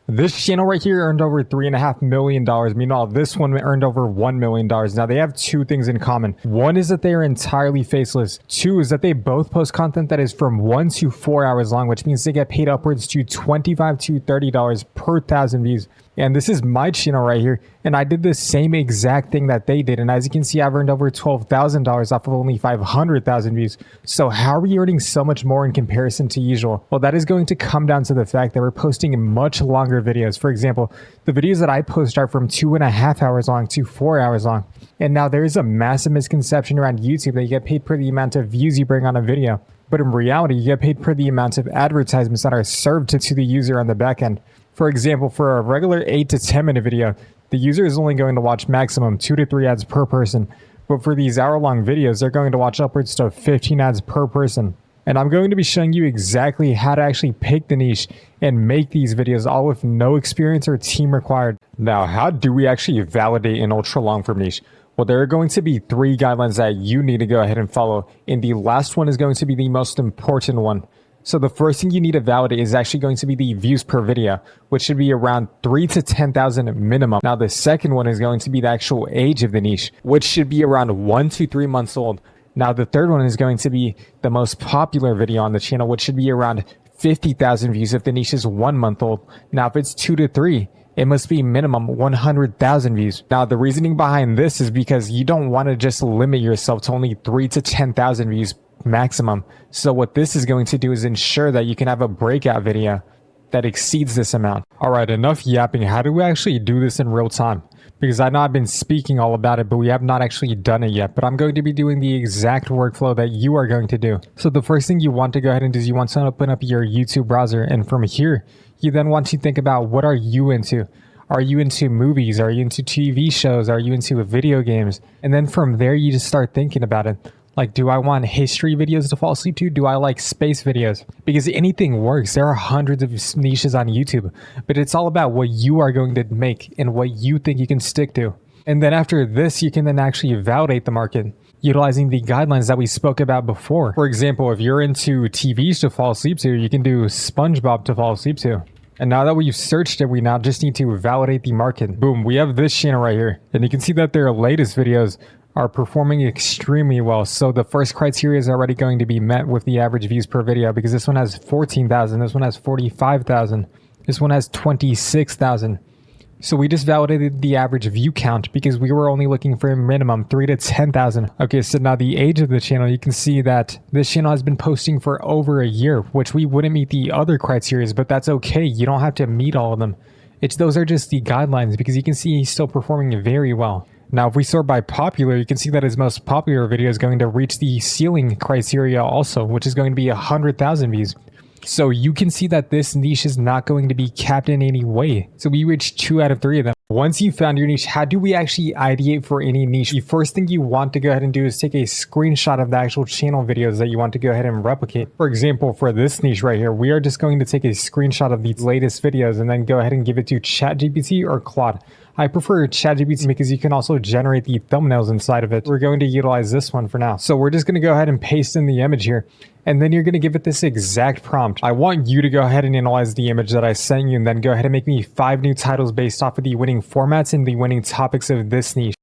This channel right here earned over $3.5 million. Meanwhile, this one earned over $1 million. Now, they have two things in common. One is that they are entirely faceless. Two is that they both post content that is from 1 to 4 hours long, which means they get paid upwards to $25 to $30 per 1,000 views. And this is my channel right here, and I did the same exact thing that they did. And as you can see, I've earned over $12,000 off of only 500,000 views. So how are we earning so much more in comparison to usual? Well, that is going to come down to the fact that we're posting much longer videos. For example, the videos that I post are from 2.5 hours long to 4 hours long. And now there is a massive misconception around YouTube that you get paid per the amount of views you bring on a video. But in reality, you get paid per the amount of advertisements that are served to the user on the back end. For example, for a regular 8 to 10 minute video, the user is only going to watch maximum 2 to 3 ads per person. But for these hour-long videos, they're going to watch upwards to 15 ads per person. And I'm going to be showing you exactly how to actually pick the niche and make these videos, all with no experience or team required. Now, how do we actually validate an ultra-long form niche? Well, there are going to be 3 guidelines that you need to go ahead and follow. And the last one is going to be the most important one. So the first thing you need to validate is actually going to be the views per video, which should be around 3 to 10,000 minimum. Now, the second one is going to be the actual age of the niche, which should be around 1 to 3 months old. Now, the third one is going to be the most popular video on the channel, which should be around 50,000 views if the niche is 1 month old. Now, if it's 2 to 3, it must be minimum 100,000 views. Now, the reasoning behind this is because you don't want to just limit yourself to only 3 to 10,000 views maximum. So what this is going to do is ensure that you can have a breakout video that exceeds this amount. Alright, enough yapping. How do we actually do this in real time? Because I know I've been speaking all about it, but we have not actually done it yet. But I'm going to be doing the exact workflow that you are going to do. So the first thing you want to go ahead and do is you want to open up your YouTube browser. And from here, you then want to think about, what are you into? Are you into movies? Are you into TV shows? Are you into video games? And then from there, you just start thinking about it. Like, do I want history videos to fall asleep to? Do I like space videos? Because anything works. There are hundreds of niches on YouTube, but it's all about what you are going to make and what you think you can stick to. And then after this, you can then actually validate the market utilizing the guidelines that we spoke about before. For example, if you're into TVs to fall asleep to, you can do SpongeBob to fall asleep to. And now that we've searched it, we now just need to validate the market. Boom, we have this channel right here. And you can see that their latest videos are performing extremely well. So the first criteria is already going to be met with the average views per video, because this one has 14,000, this one has 45,000, this one has 26,000. So we just validated the average view count because we were only looking for a minimum 3 to 10,000. Okay, so now the age of the channel, you can see that this channel has been posting for over a year, which we wouldn't meet the other criteria, but that's okay. You don't have to meet all of them. Those are just the guidelines, because you can see he's still performing very well. Now, if we sort by popular, you can see that his most popular video is going to reach the ceiling criteria also, which is going to be 100,000 views. So you can see that this niche is not going to be capped in any way. So we reached 2 out of 3 of them. Once you found your niche, how do we actually ideate for any niche? The first thing you want to go ahead and do is take a screenshot of the actual channel videos that you want to go ahead and replicate. For example, for this niche right here, we are just going to take a screenshot of these latest videos and then go ahead and give it to ChatGPT or Claude. I prefer ChatGPT because you can also generate the thumbnails inside of it. We're going to utilize this one for now. So we're just going to go ahead and paste in the image here. And then you're going to give it this exact prompt. I want you to go ahead and analyze the image that I sent you and then go ahead and make me 5 new titles based off of the winning formats and the winning topics of this niche.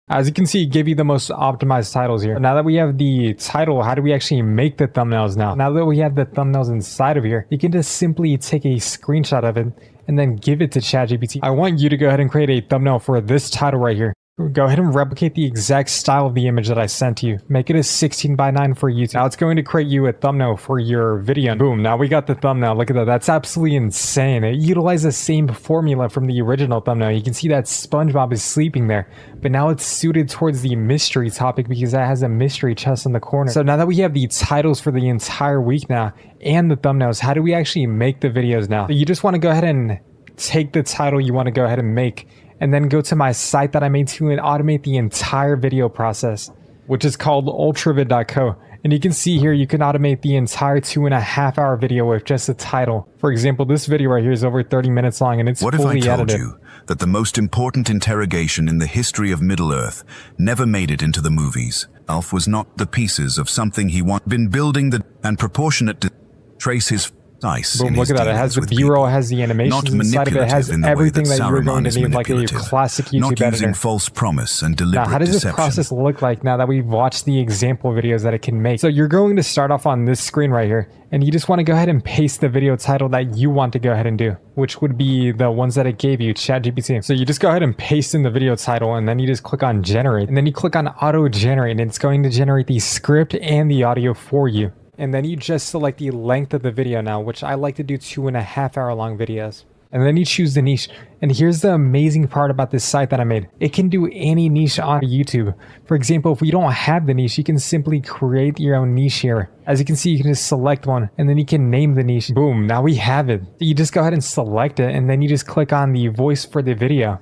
As you can see, it gave you the most optimized titles here. Now that we have the title, how do we actually make the thumbnails now? Now that we have the thumbnails inside of here, you can just simply take a screenshot of it and then give it to ChatGPT. I want you to go ahead and create a thumbnail for this title right here. Go ahead and replicate the exact style of the image that I sent you. Make it a 16:9 for YouTube. Now it's going to create you a thumbnail for your video. Boom, now we got the thumbnail. Look at that. That's absolutely insane. It utilized the same formula from the original thumbnail. You can see that SpongeBob is sleeping there, but now it's suited towards the mystery topic because that has a mystery chest in the corner. So now that we have the titles for the entire week now and the thumbnails, how do we actually make the videos now? So you just want to go ahead and take the title you want to go ahead and make, and then go to my site that I made to and automate the entire video process, which is called ultravid.co. And you can see here, you can automate the entire 2.5 hour video with just the title. For example, this video right here is over 30 minutes long and it's fully edited. What if I told you that the most important interrogation in the history of Middle-earth never made it into the movies? Alf was not the pieces of something he been building and proportionate to trace his Boom, look at that. It has the B-roll, it has the animations inside of it, it has everything that you're going to need, like a classic YouTube not editor. using false promise and deliberate Now, how does this deception. process look like now that we've watched the example videos that it can make? So you're going to start off on this screen right here, and you just want to go ahead and paste the video title that you want to go ahead and do, which would be the ones that it gave you, ChatGPT. So you just go ahead and paste in the video title, and then you just click on generate, and then you click on auto generate, and it's going to generate the script and the audio for you. And then you just select the length of the video now, which I like to do 2.5 hour long videos. And then you choose the niche. And here's the amazing part about this site that I made. It can do any niche on YouTube. For example, if we don't have the niche, you can simply create your own niche here. As you can see, you can just select one and then you can name the niche. Boom, now we have it. You just go ahead and select it and then you just click on the voice for the video.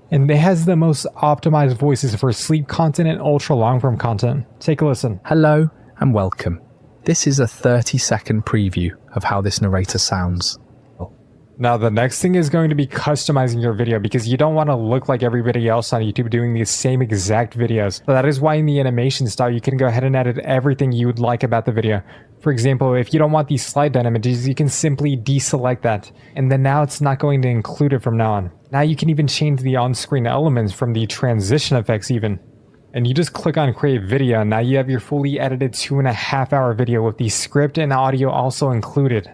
And it has the most optimized voices for sleep content and ultra long form content. Take a listen. Hello and welcome. This is a 30-second preview of how this narrator sounds. Now the next thing is going to be customizing your video because you don't want to look like everybody else on YouTube doing the same exact videos. So that is why in the animation style you can go ahead and edit everything you would like about the video. For example, if you don't want these slide down images, you can simply deselect that. And then now it's not going to include it from now on. Now you can even change the on-screen elements from the transition effects even. And you just click on create video. Now you have your fully edited 2.5 hour video with the script and audio also included.